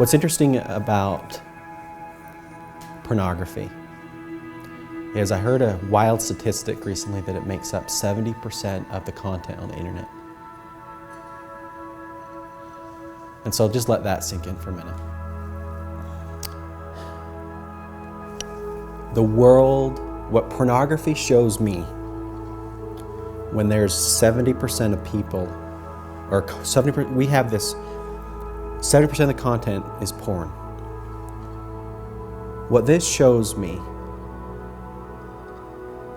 What's interesting about pornography is I heard a wild statistic recently that it makes up 70% of the content on the internet. And so just let that sink in for a minute. The world, what pornography shows me, when there's 70% of people, or 70%, we have this, 70% of the content is porn. What this shows me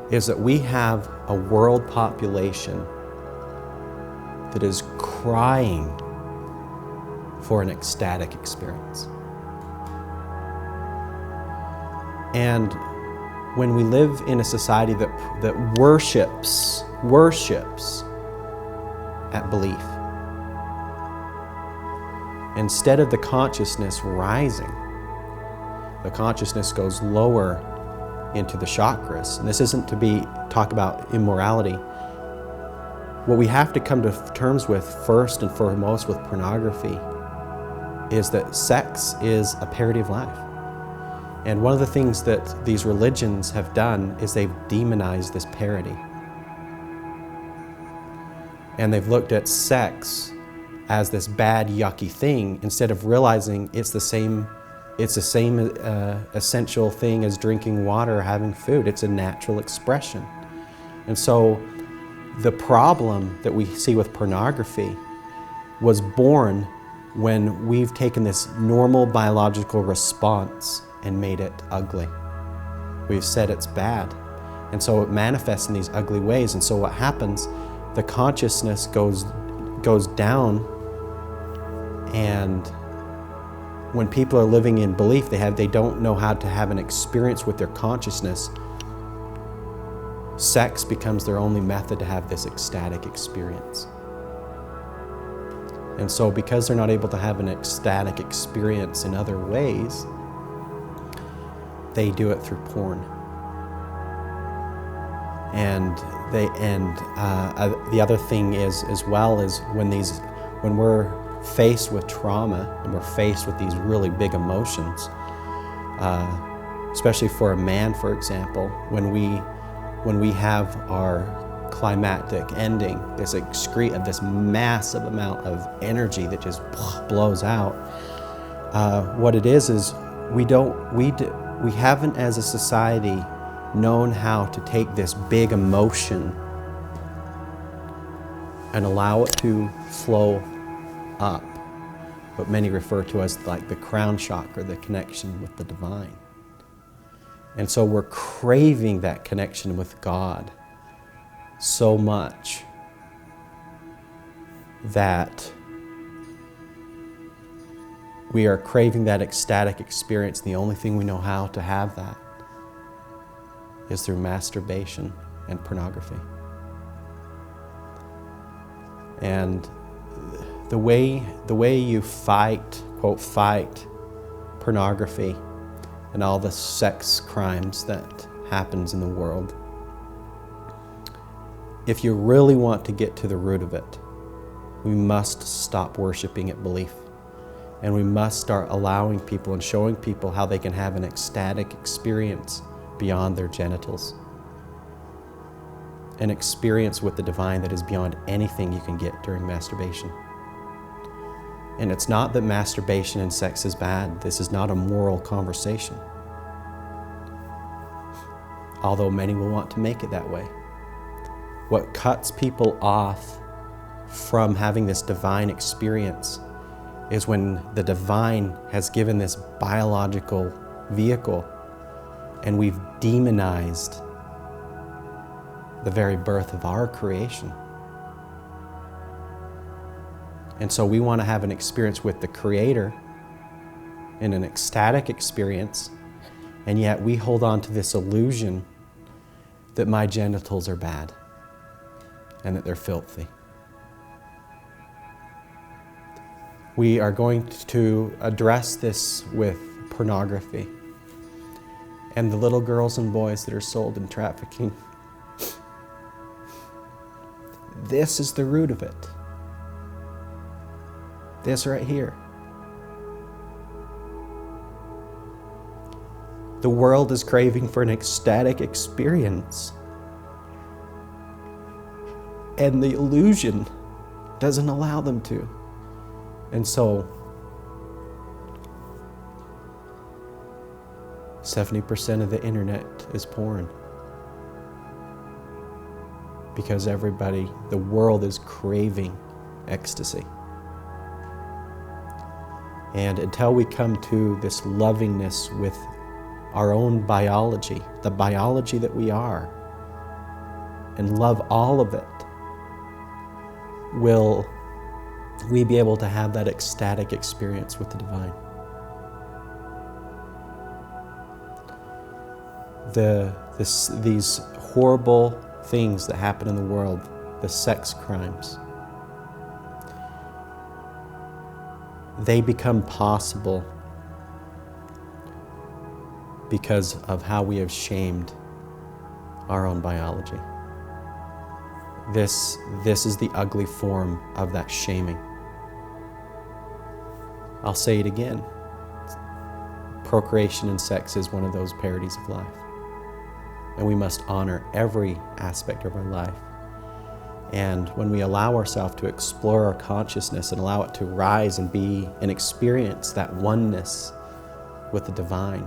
is that we have a world population that is crying for an ecstatic experience. And when we live in a society that worships at belief, instead of the consciousness rising, the consciousness goes lower into the chakras. And this isn't to talk about immorality. What we have to come to terms with first and foremost with pornography is that sex is a parody of life. And one of the things that these religions have done is they've demonized this parody. And they've looked at sex as this bad, yucky thing instead of realizing it's the same essential thing as drinking water or having food. It's a natural expression. And so the problem that we see with pornography was born when we've taken this normal biological response and made it ugly. We've said it's bad. And so it manifests in these ugly ways. And so what happens, the consciousness goes down, and when people are living in belief, they don't know how to have an experience with their consciousness. Sex becomes their only method to have this ecstatic experience. And so because they're not able to have an ecstatic experience in other ways, they do it through porn. And the other thing is, as well, is when we're faced with trauma and we're faced with these really big emotions, especially for a man, for example, when we have our climactic ending, this excrete of this massive amount of energy that just blows out. What it is we haven't as a society known how to take this big emotion and allow it to flow up, what many refer to as like the crown chakra, the connection with the divine. And so we're craving that connection with God so much that we are craving that ecstatic experience. The only thing we know how to have that is through masturbation and pornography. And the way you fight, quote, fight pornography and all the sex crimes that happens in the world, if you really want to get to the root of it, we must stop worshiping at belief. And we must start allowing people and showing people how they can have an ecstatic experience beyond their genitals. An experience with the divine that is beyond anything you can get during masturbation. And it's not that masturbation and sex is bad. This is not a moral conversation, although many will want to make it that way. What cuts people off from having this divine experience is when the divine has given this biological vehicle and we've demonized the very birth of our creation. And so we want to have an experience with the Creator in an ecstatic experience, and yet we hold on to this illusion that my genitals are bad and that they're filthy. We are going to address this with pornography and the little girls and boys that are sold in trafficking. This is the root of it. This right here. The world is craving for an ecstatic experience. And the illusion doesn't allow them to. And so 70% of the internet is porn. Because the world is craving ecstasy. And until we come to this lovingness with our own biology, the biology that we are, and love all of it, will we be able to have that ecstatic experience with the divine. These horrible things that happen in the world, the sex crimes, they become possible because of how we have shamed our own biology. This is the ugly form of that shaming. I'll say it again. Procreation and sex is one of those parodies of life. And we must honor every aspect of our life. And when we allow ourselves to explore our consciousness and allow it to rise and be and experience that oneness with the divine,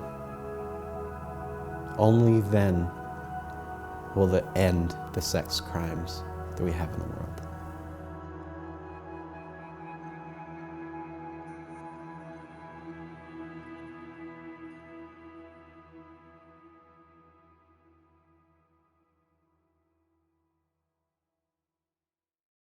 only then will it end the sex crimes that we have in the world.